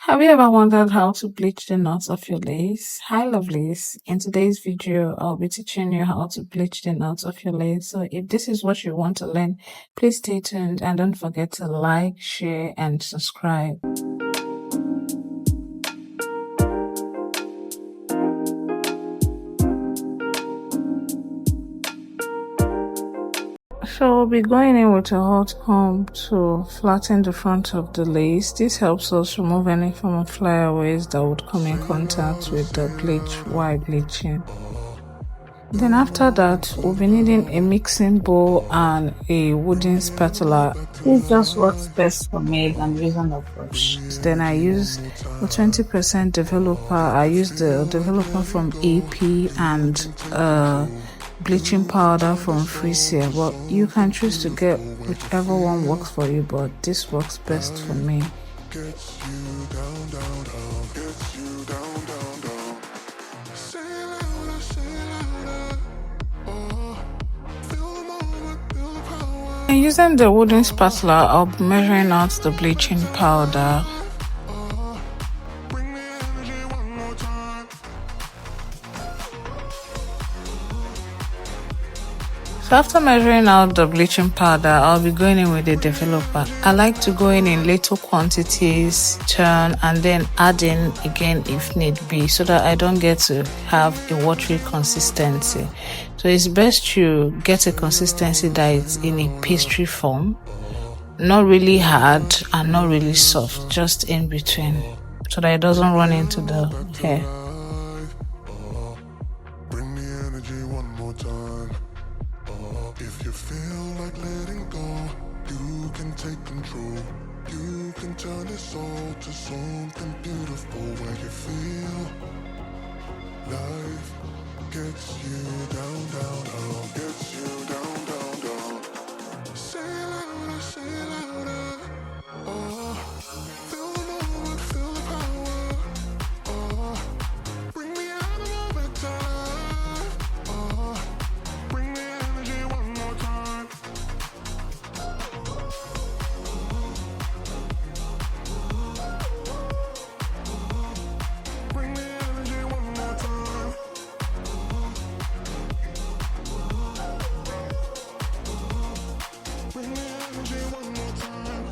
Have you ever wondered how to bleach the knots of your lace? Hi lovelies, in today's video I'll be teaching you how to bleach the knots of your lace. So if this is what you want to learn, please stay tuned and don't forget to like, share and subscribe. So we'll be going in with a hot comb to flatten the front of the lace. This helps us remove any form of flyaways that would come in contact with the bleach while bleaching. Then after that, we'll be needing a mixing bowl and a wooden spatula. This just works best for me than using a brush. Then I use a 20% developer. I use the developer from AP and bleaching powder from Frisia, but you can choose to get whichever one works for you, but this works best for me. And using the wooden spatula, I'll be measuring out the bleaching powder. So after measuring out the bleaching powder, I'll be going in with the developer. I like to go in little quantities, turn, and then add in again if need be, so that I don't get to have a watery consistency. So it's best to get a consistency that is in a pastry form, not really hard and not really soft, just in between, so that it doesn't run into the hair. If you feel like letting go, you can take control. You can turn this all to something beautiful where you feel life gets you down, down, down, gets you down, down, down. Say it louder, oh, feel the moment, feel the power, oh, bring the animal back to life, oh, bring the energy one more time. Bring the energy one more time. Bring the energy one more time.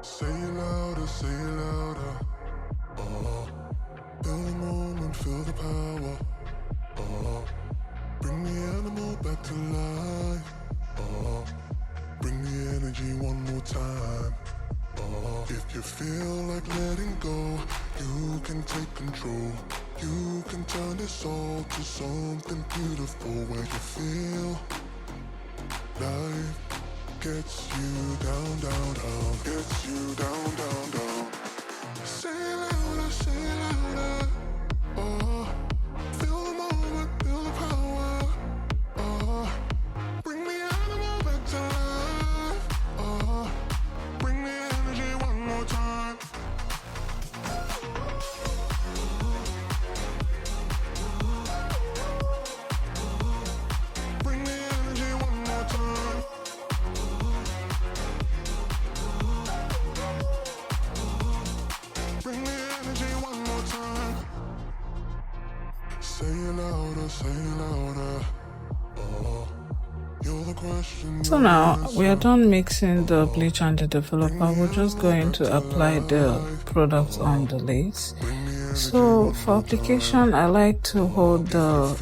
Say it louder, say it louder. Oh, feel the moment, feel the power. Oh, bring the animal back to life. Oh, bring the energy one more time. Oh, if you feel like letting go, you can take control. You can turn this all to something beautiful where you feel life gets you down, down, down, gets you down, down, down. Say it louder, oh, feel the moment, feel the power, oh, bring the animal back to life, oh, bring the energy one more time. Bring the energy one more time. Bring the energy one more time. Say it louder. Oh, you're the question. So now we are done mixing the bleach and the developer. We're just going to apply the product on the lace. So for application, I like to hold the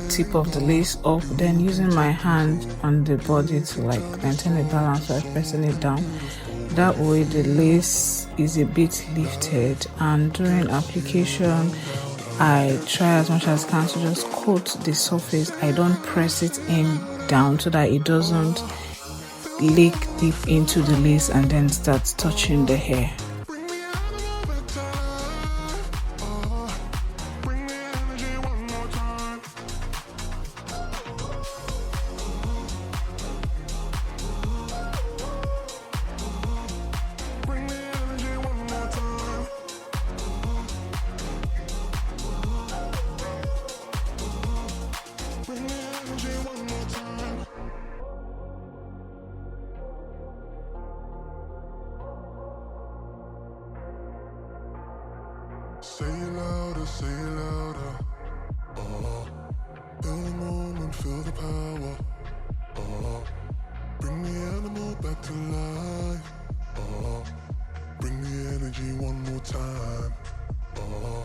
tip of the lace up, then using my hand on the body to like maintain a balance by pressing it down. That way the lace is a bit lifted, and during application I try as much as I can to just coat the surface. I don't press it in down so that it doesn't leak deep into the lace and then start touching the hair. Bring the energy one more time. Say it louder, say it louder. Feel the moment, feel the power. Bring the animal back to life. Bring the energy one more time.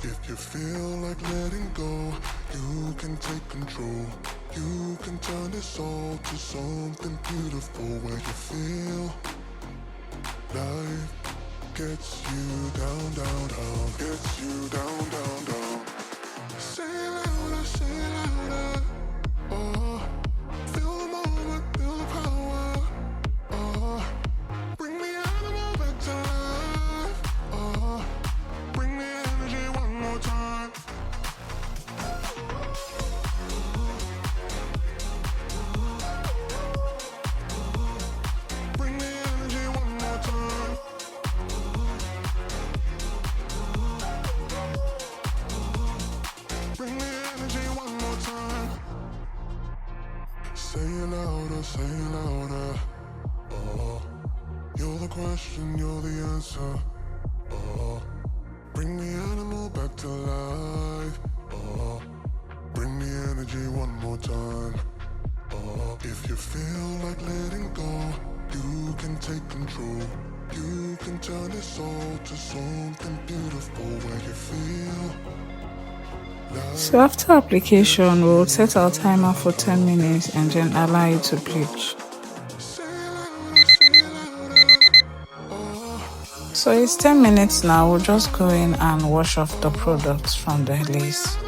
If you feel like letting go, you can take control. You can turn this all to something beautiful where you feel life gets you down, down, down, gets you down, down, down. Say it louder, say it louder. Feel the moment, feel the power. Bring the animal back to life. Bring the energy one more time. Bring the energy one more time. Bring the energy one more time. Say it louder, say it louder. You're the question, you're the answer. Bring the animal back to life. Bring the energy one more time. If you feel like letting go, you can take control. You can turn this all to something beautiful where you feel. So after application, we'll set our timer for 10 minutes and then allow it to bleach. So it's 10 minutes now. We'll just go in and wash off the products from the lace.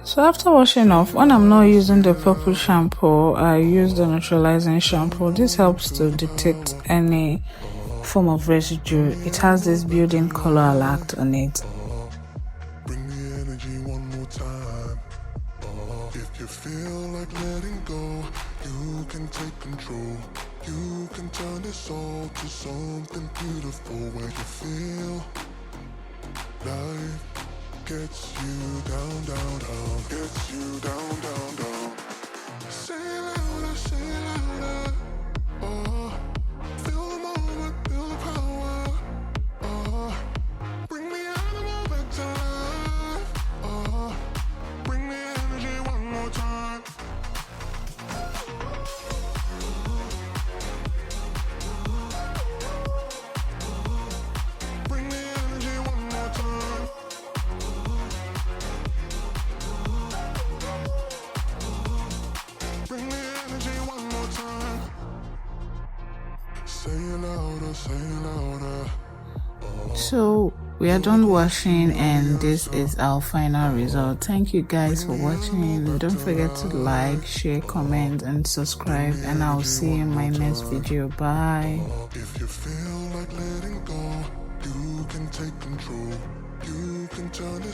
So after washing off, when I'm not using the purple shampoo, I use the neutralizing shampoo. This helps to detect any form of residue. It has this building color alert on it. Bring the energy one more time. If you feel like letting go, you can take control. You can turn this all to something beautiful where you feel life gets you down, down, down, gets you down, down, down. Say it louder, say it louder. Feel the moment, feel the power. Bring the animal back to life. Bring the energy one more time. Bring the energy one more time. Bring the energy one more time. Say it louder, say it louder. So we are done washing and this is our final result. Thank you guys for watching. Don't forget to like, share, comment and subscribe, and I'll see you in my next video. Bye. If you feel like letting go, you can take control. You can turn it